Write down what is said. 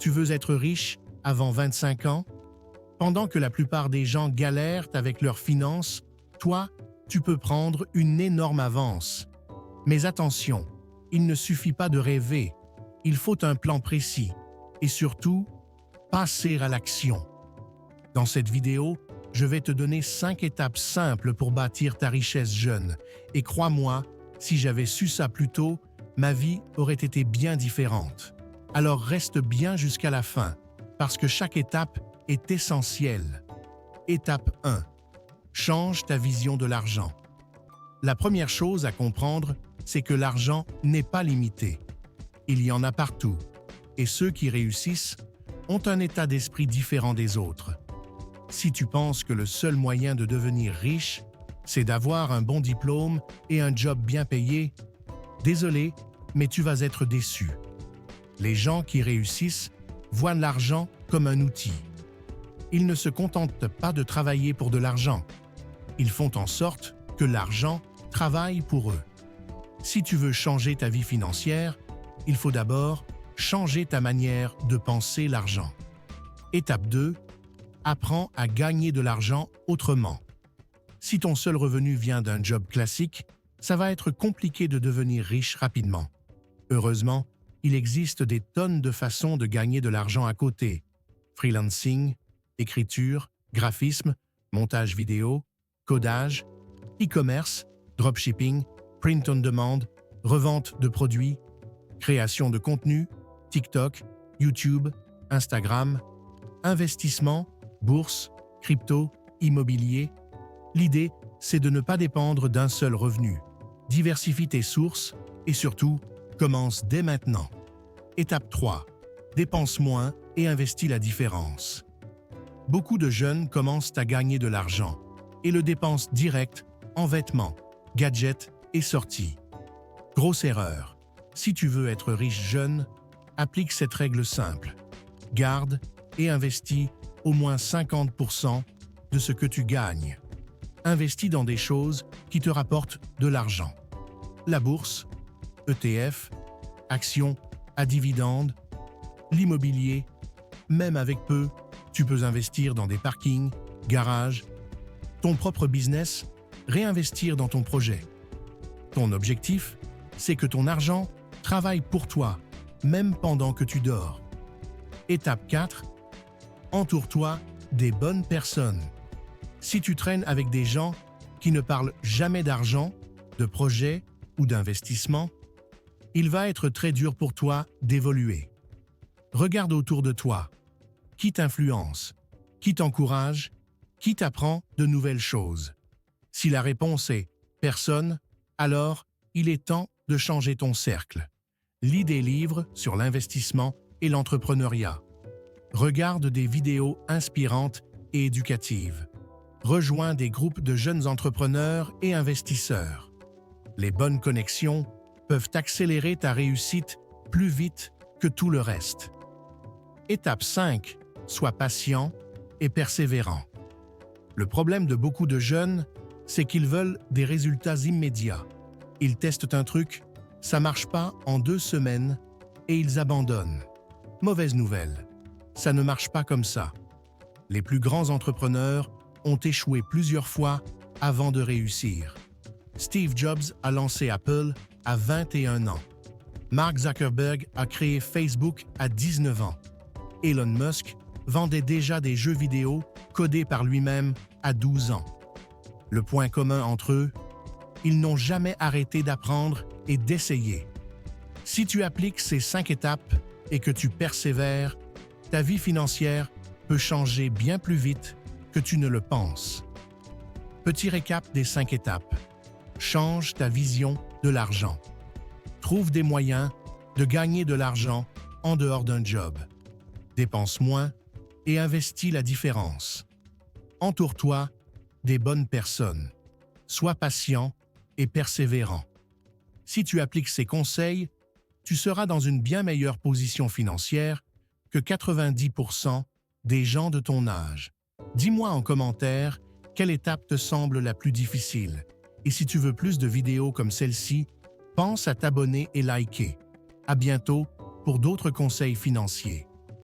Tu veux être riche avant 25 ans? Pendant que la plupart des gens galèrent avec leurs finances, toi, tu peux prendre une énorme avance. Mais attention, il ne suffit pas de rêver, il faut un plan précis et surtout, passer à l'action. Dans cette vidéo, je vais te donner 5 étapes simples pour bâtir ta richesse jeune. Et crois-moi, si j'avais su ça plus tôt, ma vie aurait été bien différente. Alors reste bien jusqu'à la fin, parce que chaque étape est essentielle. Étape 1. Change ta vision de l'argent. La première chose à comprendre, c'est que l'argent n'est pas limité. Il y en a partout, et ceux qui réussissent ont un état d'esprit différent des autres. Si tu penses que le seul moyen de devenir riche, c'est d'avoir un bon diplôme et un job bien payé, désolé, mais tu vas être déçu. Les gens qui réussissent voient l'argent comme un outil. Ils ne se contentent pas de travailler pour de l'argent. Ils font en sorte que l'argent travaille pour eux. Si tu veux changer ta vie financière, il faut d'abord changer ta manière de penser l'argent. Étape 2. Apprends à gagner de l'argent autrement. Si ton seul revenu vient d'un job classique, ça va être compliqué de devenir riche rapidement. Heureusement, il existe des tonnes de façons de gagner de l'argent à côté. Freelancing, écriture, graphisme, montage vidéo, codage, e-commerce, dropshipping, print on demand, revente de produits, création de contenu, TikTok, YouTube, Instagram, investissement, bourse, crypto, immobilier. L'idée, c'est de ne pas dépendre d'un seul revenu. Diversifie tes sources et surtout, commence dès maintenant. Étape 3. Dépense moins et investis la différence. Beaucoup de jeunes commencent à gagner de l'argent et le dépensent direct en vêtements, gadgets et sorties. Grosse erreur. Si tu veux être riche jeune, applique cette règle simple. Garde et investis au moins 50% de ce que tu gagnes. Investis dans des choses qui te rapportent de l'argent. La bourse, ETF, actions à dividendes, l'immobilier, même avec peu, tu peux investir dans des parkings, garages, ton propre business, réinvestir dans ton projet. Ton objectif, c'est que ton argent travaille pour toi, même pendant que tu dors. Étape 4. Entoure-toi des bonnes personnes. Si tu traînes avec des gens qui ne parlent jamais d'argent, de projet ou d'investissement, il va être très dur pour toi d'évoluer. Regarde autour de toi. Qui t'influence? Qui t'encourage? Qui t'apprend de nouvelles choses? Si la réponse est « personne », alors il est temps de changer ton cercle. Lis des livres sur l'investissement et l'entrepreneuriat. Regarde des vidéos inspirantes et éducatives. Rejoins des groupes de jeunes entrepreneurs et investisseurs. Les bonnes connexions peuvent accélérer ta réussite plus vite que tout le reste. Étape 5. Sois patient et persévérant. Le problème de beaucoup de jeunes, c'est qu'ils veulent des résultats immédiats. Ils testent un truc, ça marche pas en 2 semaines et ils abandonnent. Mauvaise nouvelle, ça ne marche pas comme ça. Les plus grands entrepreneurs ont échoué plusieurs fois avant de réussir. Steve Jobs a lancé Apple à 21 ans. Mark Zuckerberg a créé Facebook à 19 ans. Elon Musk vendait déjà des jeux vidéo codés par lui-même à 12 ans. Le point commun entre eux, ils n'ont jamais arrêté d'apprendre et d'essayer. Si tu appliques ces 5 étapes et que tu persévères, ta vie financière peut changer bien plus vite que tu ne le penses. Petit récap des 5 étapes. Change ta vision de l'argent. Trouve des moyens de gagner de l'argent en dehors d'un job. Dépense moins et investis la différence. Entoure-toi des bonnes personnes. Sois patient et persévérant. Si tu appliques ces conseils, tu seras dans une bien meilleure position financière que 90% des gens de ton âge. Dis-moi en commentaire quelle étape te semble la plus difficile. Et si tu veux plus de vidéos comme celle-ci, pense à t'abonner et liker. À bientôt pour d'autres conseils financiers.